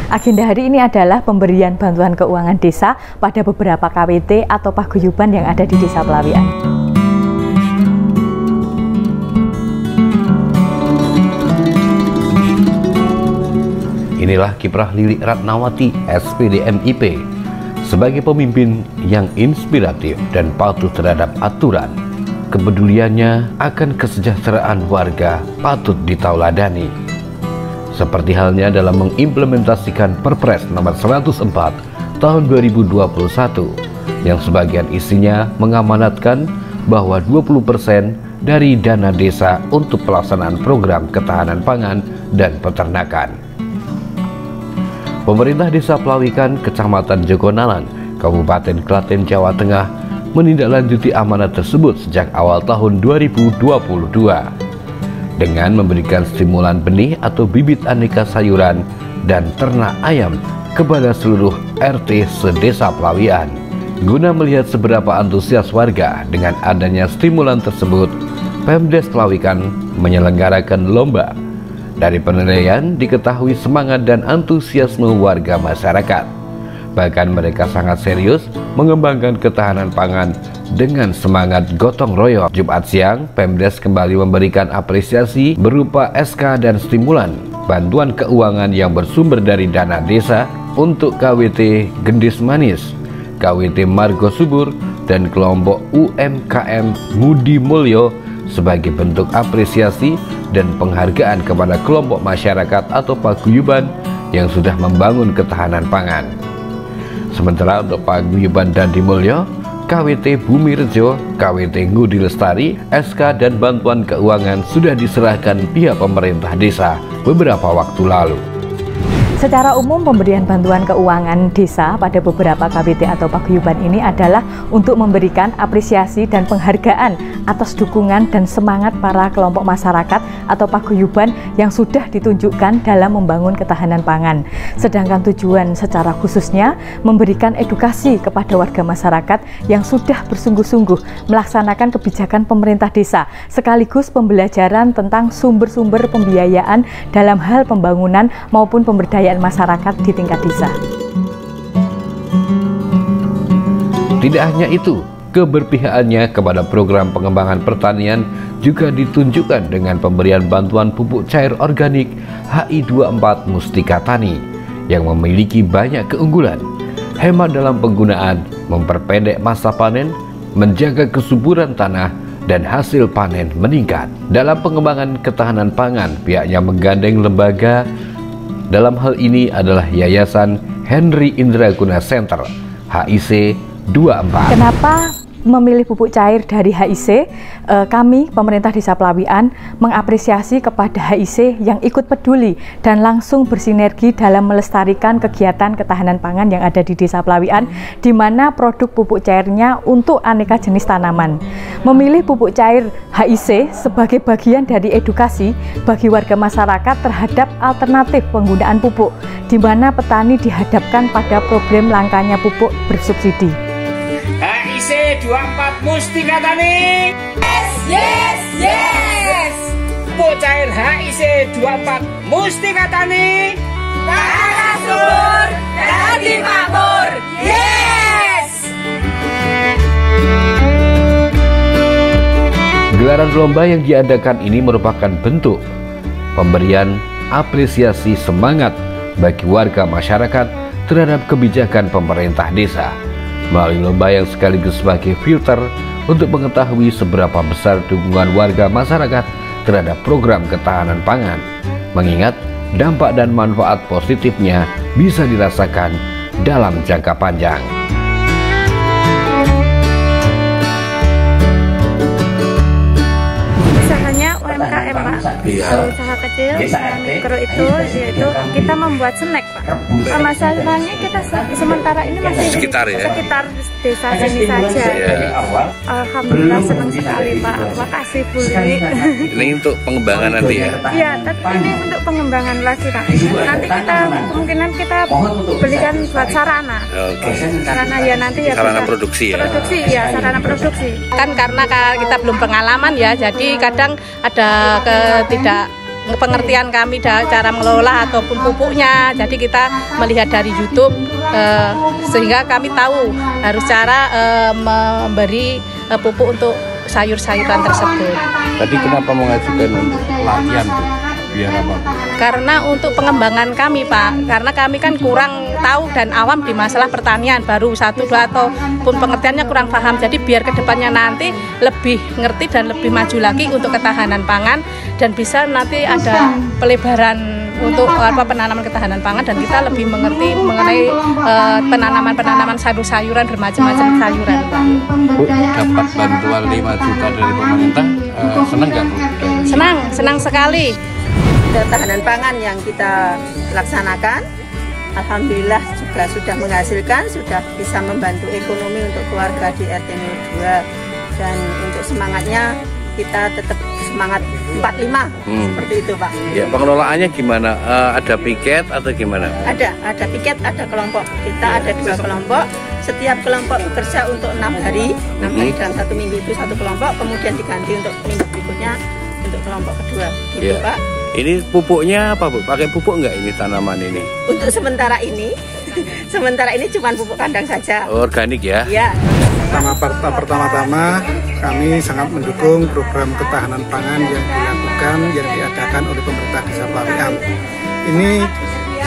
Agenda hari ini adalah pemberian bantuan keuangan desa pada beberapa KWT atau paguyuban yang ada di Desa Pelawian. Inilah kiprah Lili Ratnawati, SPD MIP, sebagai pemimpin yang inspiratif dan patuh terhadap aturan. Kepeduliannya akan kesejahteraan warga patut ditauladani. Seperti halnya dalam mengimplementasikan Perpres nomor 104 tahun 2021 yang sebagian isinya mengamanatkan bahwa 20% dari dana desa untuk pelaksanaan program ketahanan pangan dan peternakan. Pemerintah Desa Pelawikan, Kecamatan Jogonalan, Kabupaten Klaten, Jawa Tengah menindaklanjuti amanat tersebut sejak awal tahun 2022 dengan memberikan stimulan benih atau bibit aneka sayuran dan ternak ayam kepada seluruh RT se-Desa Pelawian. Guna melihat seberapa antusias warga dengan adanya stimulan tersebut, Pemdes Pelawikan menyelenggarakan lomba. Dari penilaian diketahui semangat dan antusiasme warga masyarakat. Bahkan mereka sangat serius mengembangkan ketahanan pangan dengan semangat gotong royong. Jumat siang, Pemdes kembali memberikan apresiasi berupa SK dan stimulan bantuan keuangan yang bersumber dari dana desa untuk KWT Gendis Manis, KWT Margo Subur, dan kelompok UMKM Ngudi Mulyo sebagai bentuk apresiasi dan penghargaan kepada kelompok masyarakat atau paguyuban yang sudah membangun ketahanan pangan. Sementara untuk paguyuban Dandi Mulyo, KWT Bumi Rejo, KWT Ngudi Lestari, SK dan bantuan keuangan sudah diserahkan pihak pemerintah desa beberapa waktu lalu. Secara umum, pemberian bantuan keuangan desa pada beberapa KWT atau paguyuban ini adalah untuk memberikan apresiasi dan penghargaan atas dukungan dan semangat para kelompok masyarakat atau paguyuban yang sudah ditunjukkan dalam membangun ketahanan pangan. Sedangkan tujuan secara khususnya memberikan edukasi kepada warga masyarakat yang sudah bersungguh-sungguh melaksanakan kebijakan pemerintah desa, sekaligus pembelajaran tentang sumber-sumber pembiayaan dalam hal pembangunan maupun pemberdayaan masyarakat di tingkat desa. Tidak hanya itu, keberpihakannya kepada program pengembangan pertanian juga ditunjukkan dengan pemberian bantuan pupuk cair organik HI24 Mustika Tani yang memiliki banyak keunggulan, hemat dalam penggunaan, memperpendek masa panen, menjaga kesuburan tanah, dan hasil panen meningkat. Dalam pengembangan ketahanan pangan, pihaknya menggandeng lembaga. Dalam hal ini adalah Yayasan Henry Indraguna Center HIC 24. Kenapa memilih pupuk cair dari HIC? Kami, pemerintah Desa Pelawian, mengapresiasi kepada HIC yang ikut peduli dan langsung bersinergi dalam melestarikan kegiatan ketahanan pangan yang ada di Desa Pelawian, di mana produk pupuk cairnya untuk aneka jenis tanaman. Memilih pupuk cair HIC sebagai bagian dari edukasi bagi warga masyarakat terhadap alternatif penggunaan pupuk, di mana petani dihadapkan pada problem langkanya pupuk bersubsidi. HIC 24 Mustika Tani. Yes, yes, yes. Pupuk cair HIC 24 Mustika Tani. Tanah subur, jadi makmur. Yes. Gelaran lomba yang diadakan ini merupakan bentuk pemberian apresiasi semangat bagi warga masyarakat terhadap kebijakan pemerintah desa, melalui lomba yang sekaligus sebagai filter untuk mengetahui seberapa besar dukungan warga masyarakat terhadap program ketahanan pangan, mengingat dampak dan manfaat positifnya bisa dirasakan dalam jangka panjang. UMKM, Pak. Kalau usaha kecil, mikro itu yaitu kita membuat snack, Pak. Masalahnya kita sementara ini masih sekitar desa sini saja. Alhamdulillah senang sekali, Pak. Makasih Bu Lili. Ini untuk pengembangan nanti ya? Iya, tapi ini untuk pengembangan lagi, Pak. Nanti kita kemungkinan kita belikan buat sarana. Oke. Sarana ya nanti ya. Sarana produksi ya? Produksi ya, sarana produksi. Kan karena kita belum pengalaman ya, jadi kadang ada pengertian kami cara mengelola ataupun pupuknya. Jadi kita melihat dari YouTube sehingga kami tahu harus cara memberi pupuk untuk sayur-sayuran tersebut. Tadi kenapa mengajukan untuk latihan tuh? Biar apa? Karena untuk pengembangan kami, Pak, karena kami kan kurang tahu dan awam di masalah pertanian, baru 1-2 ataupun pengertiannya kurang paham. Jadi biar kedepannya nanti lebih ngerti dan lebih maju lagi untuk ketahanan pangan, dan bisa nanti ada pelebaran untuk penanaman ketahanan pangan, dan kita lebih mengerti mengenai penanaman sayur-sayuran, bermacam-macam sayuran, Pak. Bu, dapat bantuan 5 juta dari pemerintah, senang nggak, Bu? Senang sekali. Ketahanan pangan yang kita laksanakan, alhamdulillah juga sudah menghasilkan, sudah bisa membantu ekonomi untuk keluarga di RT 02, dan untuk semangatnya kita tetap semangat 45 seperti itu, Pak. Ya, pengelolaannya gimana? Ada piket atau gimana? Ada piket, ada kelompok. Kita ada 2 kelompok. Setiap kelompok bekerja untuk 6 hari, 6 hari dalam 1 minggu itu 1 kelompok, kemudian diganti untuk minggu berikutnya untuk kelompok kedua, gitu, ya, Pak. Ini pupuknya apa, Bu? Pakai pupuk nggak ini tanaman ini? Untuk sementara ini cuma pupuk kandang saja. Organik ya? Iya. Pertama-tama kami sangat mendukung program ketahanan pangan yang dilakukan, yang diadakan oleh pemerintah Desa Plawian. Ini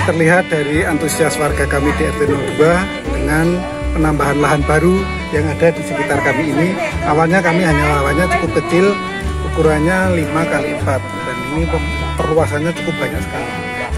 terlihat dari antusias warga kami di RT 02 dengan penambahan lahan baru yang ada di sekitar kami ini. Awalnya kami lahannya cukup kecil, ukurannya 5x4, dan ini perluasannya cukup banyak sekali.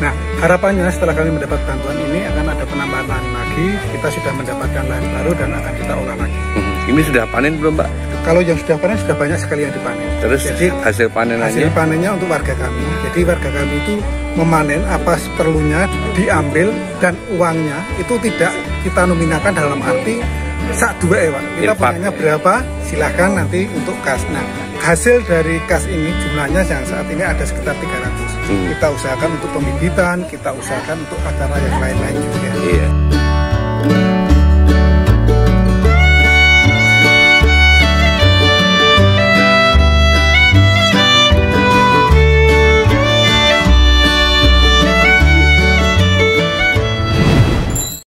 Nah, harapannya setelah kami mendapat bantuan ini akan ada penambahan lahan lagi. Kita sudah mendapatkan lahan baru dan akan kita olah lagi. Ini sudah panen belum, Pak? Kalau yang sudah panen sudah banyak sekali yang dipanen. Terus jadi hasil panennya untuk warga kami. Jadi warga kami itu memanen apa perlunya, diambil, dan uangnya itu tidak kita nominalkan dalam arti sak dua Pak. Kita punyanya berapa, silahkan nanti untuk kas. Nah, hasil dari kas ini jumlahnya yang saat ini ada sekitar 300. Kita usahakan untuk pembibitan, kita usahakan untuk acara yang lain-lain juga. Iya.